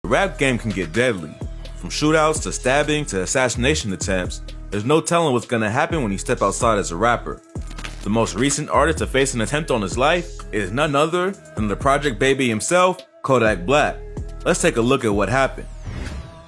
The rap game can get deadly. From shootouts to stabbing to assassination attempts, there's no telling what's gonna happen when you step outside as a rapper. The most recent artist to face an attempt on his life is none other than the Project Baby himself, Kodak Black. Let's take a look at what happened.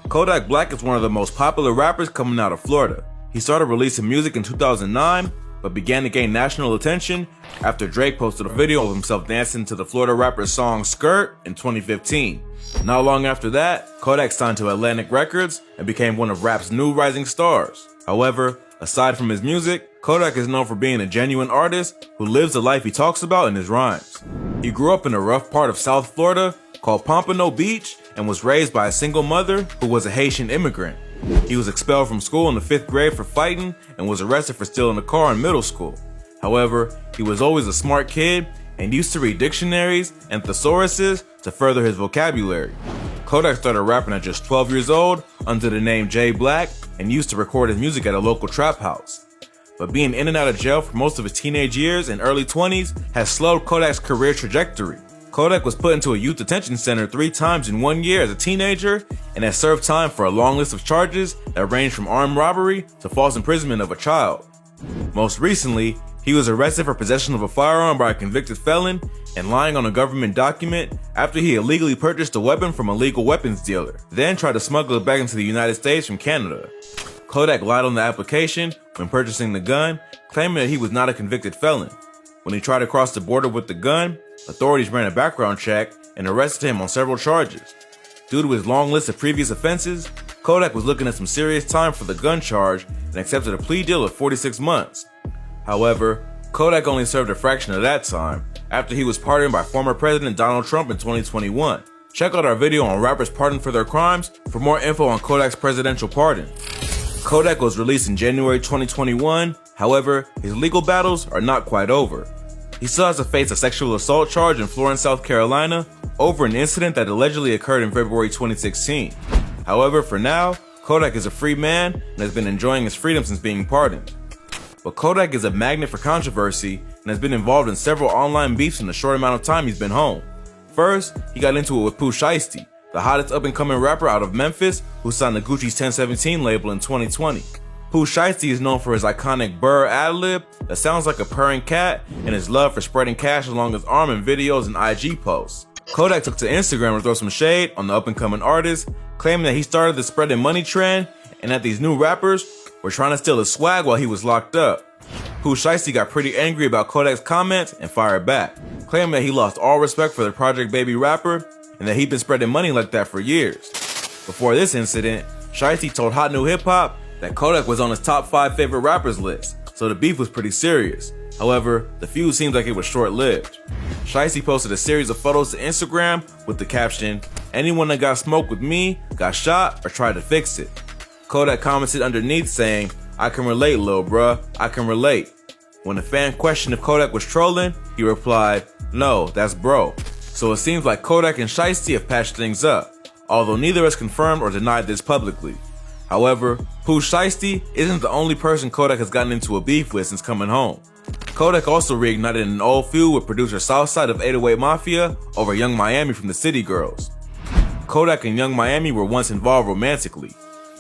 Kodak Black is one of the most popular rappers coming out of Florida. He started releasing music in 2009, but began to gain national attention after Drake posted a video of himself dancing to the Florida rapper's song Skirt in 2015. Not long after that, Kodak signed to Atlantic Records and became one of rap's new rising stars. However, aside from his music, Kodak is known for being a genuine artist who lives the life he talks about in his rhymes. He grew up in a rough part of South Florida called Pompano Beach and was raised by a single mother who was a Haitian immigrant. He was expelled from school in the 5th grade for fighting and was arrested for stealing a car in middle school. However, he was always a smart kid and used to read dictionaries and thesauruses to further his vocabulary. Kodak started rapping at just 12 years old under the name J Black and used to record his music at a local trap house. But being in and out of jail for most of his teenage years and early 20s has slowed Kodak's career trajectory. Kodak was put into a youth detention center 3 times in 1 year as a teenager and has served time for a long list of charges that range from armed robbery to false imprisonment of a child. Most recently, he was arrested for possession of a firearm by a convicted felon and lying on a government document after he illegally purchased a weapon from a legal weapons dealer, then tried to smuggle it back into the United States from Canada. Kodak lied on the application when purchasing the gun, claiming that he was not a convicted felon. When he tried to cross the border with the gun, authorities ran a background check and arrested him on several charges. Due to his long list of previous offenses, Kodak was looking at some serious time for the gun charge and accepted a plea deal of 46 months. However, Kodak only served a fraction of that time after he was pardoned by former President Donald Trump in 2021. Check out our video on rappers pardoned for their crimes for more info on Kodak's presidential pardon. Kodak was released in January 2021, however, his legal battles are not quite over. He still has to face a sexual assault charge in Florence, South Carolina over an incident that allegedly occurred in February 2016. However, for now, Kodak is a free man and has been enjoying his freedom since being pardoned. But Kodak is a magnet for controversy and has been involved in several online beefs in the short amount of time he's been home. First, he got into it with Pooh Shiesty, the hottest up-and-coming rapper out of Memphis who signed to Gucci's 1017 label in 2020. Pooh Shiesty is known for his iconic Burr ad-lib that sounds like a purring cat and his love for spreading cash along his arm in videos and IG posts. Kodak took to Instagram to throw some shade on the up-and-coming artist, claiming that he started the spreading money trend and that these new rappers were trying to steal his swag while he was locked up. Pooh Shiesty got pretty angry about Kodak's comments and fired back, claiming that he lost all respect for the Project Baby rapper and that he'd been spreading money like that for years. Before this incident, Shiesty told Hot New Hip Hop that Kodak was on his top 5 favorite rappers list, so the beef was pretty serious. However, the feud seems like it was short-lived. Shiesty posted a series of photos to Instagram with the caption, "Anyone that got smoked with me got shot or tried to fix it." Kodak commented underneath saying, "I can relate, lil bruh, I can relate." When a fan questioned if Kodak was trolling, he replied, "No, that's bro." So it seems like Kodak and Shiesty have patched things up, although neither has confirmed or denied this publicly. However, Pooh Shiesty isn't the only person Kodak has gotten into a beef with since coming home. Kodak also reignited an old feud with producer Southside of 808 Mafia over Young Miami from the City Girls. Kodak and Young Miami were once involved romantically,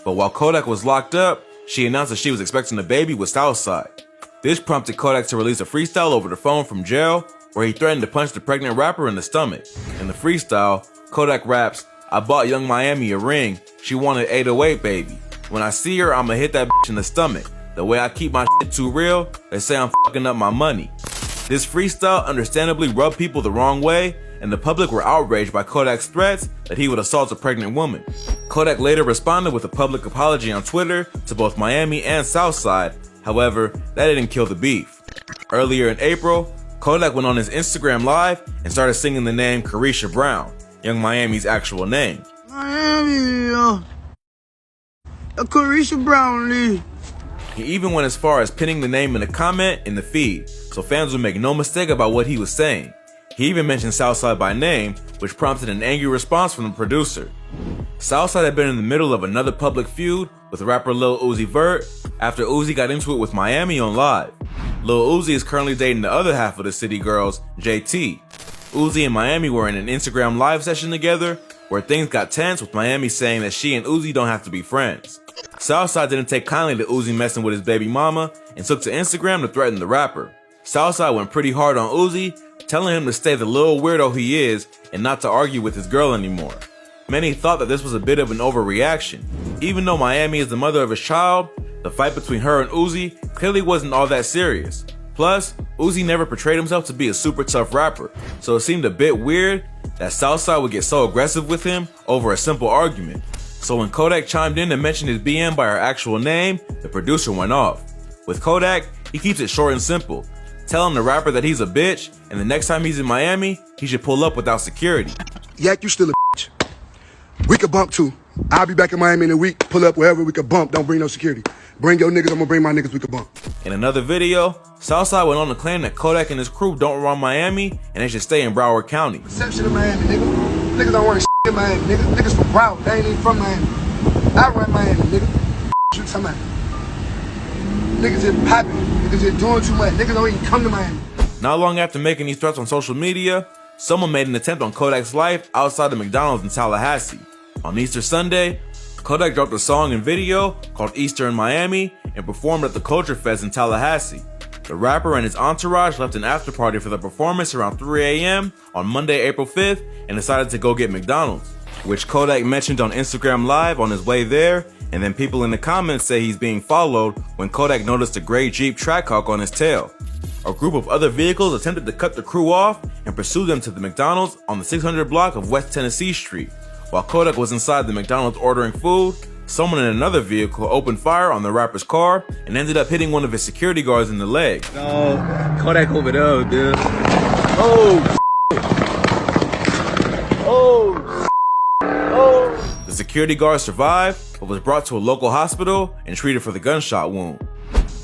but while Kodak was locked up, she announced that she was expecting a baby with Southside. This prompted Kodak to release a freestyle over the phone from jail where he threatened to punch the pregnant rapper in the stomach. In the freestyle, Kodak raps, "I bought Young Miami a ring, she wanted 808 baby. When I see her, I'ma hit that bitch in the stomach. The way I keep my shit too real, they say I'm fucking up my money." This freestyle understandably rubbed people the wrong way, and the public were outraged by Kodak's threats that he would assault a pregnant woman. Kodak later responded with a public apology on Twitter to both Miami and Southside. However, that didn't kill the beef. Earlier in April, Kodak went on his Instagram Live and started singing the name Carisha Brown, Young Miami's actual name. Miami, Carisha Brown Lee. He even went as far as pinning the name in a comment in the feed, so fans would make no mistake about what he was saying. He even mentioned Southside by name, which prompted an angry response from the producer. Southside had been in the middle of another public feud with rapper Lil Uzi Vert after Uzi got into it with Miami on Live. Lil Uzi is currently dating the other half of the City Girls, JT. Uzi and Miami were in an Instagram Live session together where things got tense with Miami saying that she and Uzi don't have to be friends. Southside didn't take kindly to Uzi messing with his baby mama and took to Instagram to threaten the rapper. Southside went pretty hard on Uzi, telling him to stay the little weirdo he is and not to argue with his girl anymore. Many thought that this was a bit of an overreaction. Even though Miami is the mother of his child, the fight between her and Uzi clearly wasn't all that serious. Plus, Uzi never portrayed himself to be a super tough rapper, so it seemed a bit weird that Southside would get so aggressive with him over a simple argument. So when Kodak chimed in to mention his BM by her actual name, the producer went off. With Kodak, he keeps it short and simple, telling the rapper that he's a bitch, and the next time he's in Miami, he should pull up without security. Yak, you still a bitch. We could bump too. I'll be back in Miami in a week. Pull up wherever we could bump. Don't bring no security. Bring your niggas, I'm gonna bring my niggas, we could bump. In another video, Southside went on to claim that Kodak and his crew don't run Miami and they should stay in Broward County. Perception of Miami, nigga. Niggas don't run shit in Miami, nigga. Niggas from Broward, they ain't even from Miami. I run Miami, nigga. You talking about? Niggas just popping. Niggas just doing too much. Niggas don't even come to Miami. Not long after making these threats on social media, someone made an attempt on Kodak's life outside the McDonald's in Tallahassee. On Easter Sunday, Kodak dropped a song and video called Easter in Miami and performed at the Culture Fest in Tallahassee. The rapper and his entourage left an after party for the performance around 3 a.m. on Monday, April 5th and decided to go get McDonald's, which Kodak mentioned on Instagram Live on his way there, and then people in the comments say he's being followed when Kodak noticed a gray Jeep Trackhawk on his tail. A group of other vehicles attempted to cut the crew off and pursue them to the McDonald's on the 600 block of West Tennessee Street. While Kodak was inside the McDonald's ordering food, someone in another vehicle opened fire on the rapper's car and ended up hitting one of his security guards in the leg. No, Kodak over there, dude. Oh, The security guard survived, but was brought to a local hospital and treated for the gunshot wound.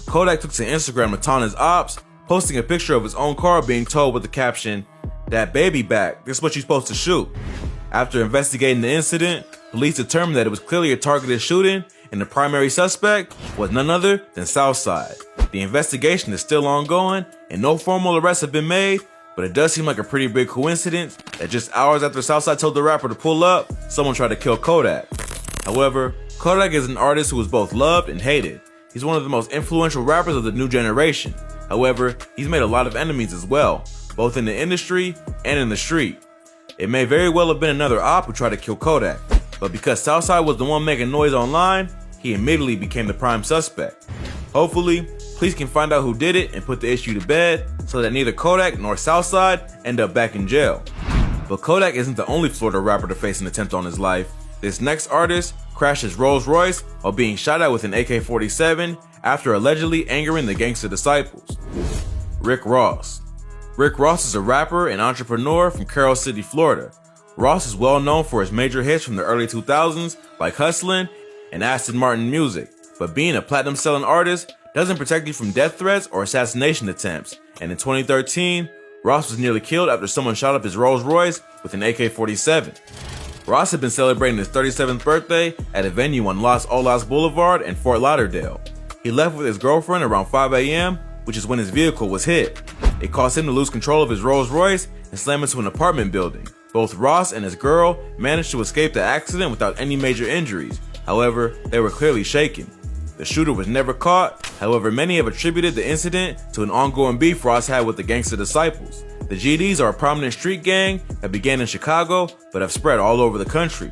Kodak took to Instagram to taunt his ops, posting a picture of his own car being towed with the caption, "That baby back, this is what you're supposed to shoot." After investigating the incident, police determined that it was clearly a targeted shooting and the primary suspect was none other than Southside. The investigation is still ongoing and no formal arrests have been made, but it does seem like a pretty big coincidence that just hours after Southside told the rapper to pull up, someone tried to kill Kodak. However, Kodak is an artist who is both loved and hated. He's one of the most influential rappers of the new generation. However, he's made a lot of enemies as well, both in the industry and in the street. It may very well have been another op who tried to kill Kodak, but because Southside was the one making noise online, he immediately became the prime suspect. Hopefully, police can find out who did it and put the issue to bed so that neither Kodak nor Southside end up back in jail. But Kodak isn't the only Florida rapper to face an attempt on his life. This next artist crashed his Rolls Royce while being shot at with an AK-47 after allegedly angering the gangster disciples. Rick Ross. Rick Ross is a rapper and entrepreneur from Carroll City, Florida. Ross is well known for his major hits from the early 2000s like Hustlin' and Aston Martin Music, but being a platinum selling artist doesn't protect you from death threats or assassination attempts, and in 2013, Ross was nearly killed after someone shot up his Rolls Royce with an AK-47. Ross had been celebrating his 37th birthday at a venue on Los Olas Boulevard in Fort Lauderdale. He left with his girlfriend around 5 a.m., which is when his vehicle was hit. It caused him to lose control of his Rolls Royce and slam into an apartment building. Both Ross and his girl managed to escape the accident without any major injuries. However, they were clearly shaken. The shooter was never caught. However, many have attributed the incident to an ongoing beef Ross had with the gangster disciples. The GDs are a prominent street gang that began in Chicago but have spread all over the country.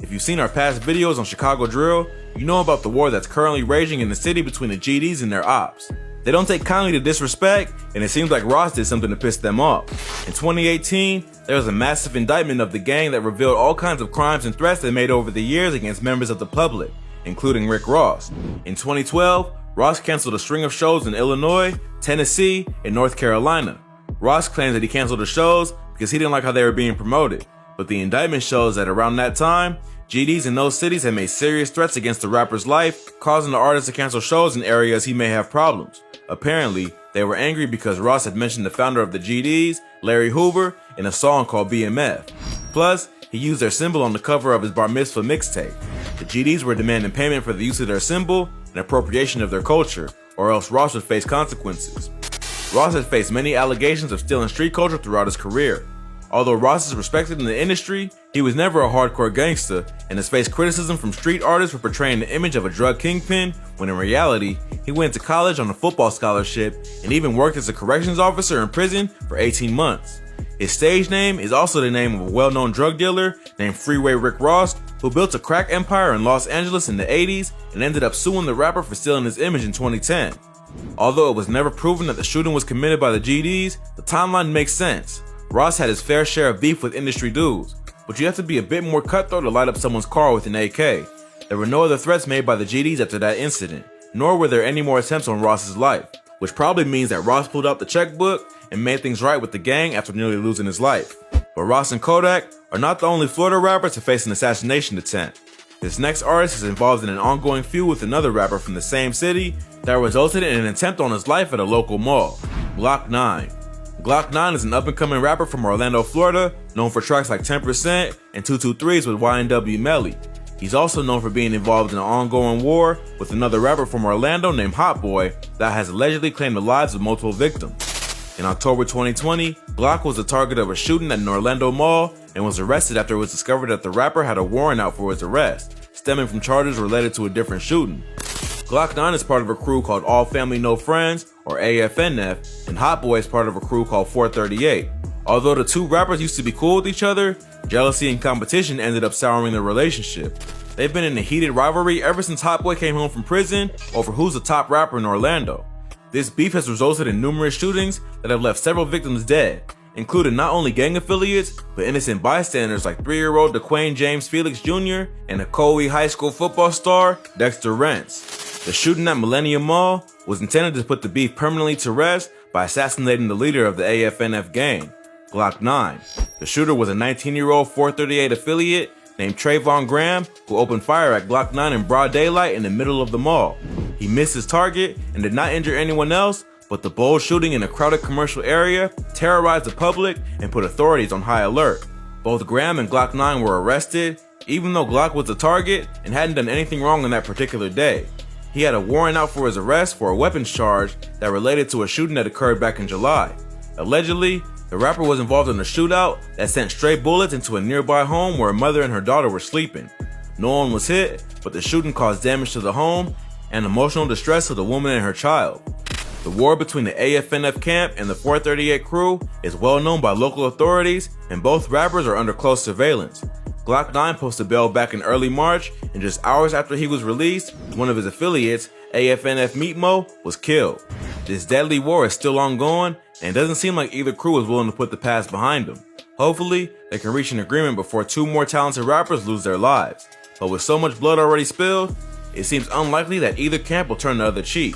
If you've seen our past videos on Chicago Drill, you know about the war that's currently raging in the city between the GDs and their ops. They don't take kindly to disrespect, and it seems like Ross did something to piss them off. In 2018, there was a massive indictment of the gang that revealed all kinds of crimes and threats they made over the years against members of the public, including Rick Ross. In 2012, Ross canceled a string of shows in Illinois, Tennessee, and North Carolina. Ross claims that he canceled the shows because he didn't like how they were being promoted, but the indictment shows that around that time, GDs in those cities had made serious threats against the rapper's life, causing the artist to cancel shows in areas he may have problems. Apparently, they were angry because Ross had mentioned the founder of the GDs, Larry Hoover, in a song called BMF. Plus, he used their symbol on the cover of his bar mitzvah mixtape. The GDs were demanding payment for the use of their symbol and appropriation of their culture, or else Ross would face consequences. Ross has faced many allegations of stealing street culture throughout his career. Although Ross is respected in the industry, he was never a hardcore gangster and has faced criticism from street artists for portraying the image of a drug kingpin when in reality, he went to college on a football scholarship and even worked as a corrections officer in prison for 18 months. His stage name is also the name of a well-known drug dealer named Freeway Rick Ross, who built a crack empire in Los Angeles in the 80s and ended up suing the rapper for stealing his image in 2010. Although it was never proven that the shooting was committed by the GDs, the timeline makes sense. Ross had his fair share of beef with industry dudes, but you have to be a bit more cutthroat to light up someone's car with an AK. There were no other threats made by the GDs after that incident, nor were there any more attempts on Ross's life, which probably means that Ross pulled out the checkbook and made things right with the gang after nearly losing his life. But Ross and Kodak are not the only Florida rappers to face an assassination attempt. This next artist is involved in an ongoing feud with another rapper from the same city that resulted in an attempt on his life at a local mall, Glock 9. Glock 9 is an up-and-coming rapper from Orlando, Florida, known for tracks like 10% and 223s with YNW Melly. He's also known for being involved in an ongoing war with another rapper from Orlando named Hot Boy that has allegedly claimed the lives of multiple victims. In October 2020, Glock was the target of a shooting at an Orlando mall and was arrested after it was discovered that the rapper had a warrant out for his arrest, stemming from charges related to a different shooting. Glock 9 is part of a crew called All Family No Friends, or AFNF, and Hot Boy is part of a crew called 438. Although the two rappers used to be cool with each other, jealousy and competition ended up souring their relationship. They've been in a heated rivalry ever since Hot Boy came home from prison over who's the top rapper in Orlando. This beef has resulted in numerous shootings that have left several victims dead, including not only gang affiliates, but innocent bystanders like 3-year-old DeQuane James Felix Jr. and Ocoee High School football star Dexter Rents. The shooting at Millennium Mall was intended to put the beef permanently to rest by assassinating the leader of the AFNF gang, Glock 9. The shooter was a 19-year-old 438 affiliate named Trayvon Graham, who opened fire at Glock 9 in broad daylight in the middle of the mall. He missed his target and did not injure anyone else, but the bold shooting in a crowded commercial area terrorized the public and put authorities on high alert. Both Graham and Glock 9 were arrested, even though Glock was the target and hadn't done anything wrong on that particular day. He had a warrant out for his arrest for a weapons charge that related to a shooting that occurred back in July. Allegedly, the rapper was involved in a shootout that sent stray bullets into a nearby home where a mother and her daughter were sleeping. No one was hit, but the shooting caused damage to the home and emotional distress to the woman and her child. The war between the AFNF camp and the 438 crew is well known by local authorities, and both rappers are under close surveillance. Glock 9 posted bail back in early March, and just hours after he was released, one of his affiliates, AFNF Meatmo, was killed. This deadly war is still ongoing, and it doesn't seem like either crew is willing to put the past behind them. Hopefully, they can reach an agreement before two more talented rappers lose their lives. But with so much blood already spilled, it seems unlikely that either camp will turn the other cheek.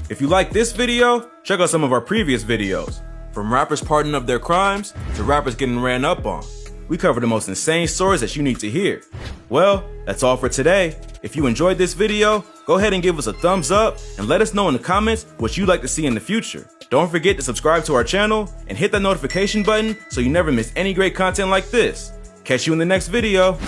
If you like this video, check out some of our previous videos. From rappers pardoning up their crimes, to rappers getting ran up on. We cover the most insane stories that you need to hear. Well, that's all for today. If you enjoyed this video, go ahead and give us a thumbs up and let us know in the comments what you'd like to see in the future. Don't forget to subscribe to our channel and hit that notification button so you never miss any great content like this. Catch you in the next video.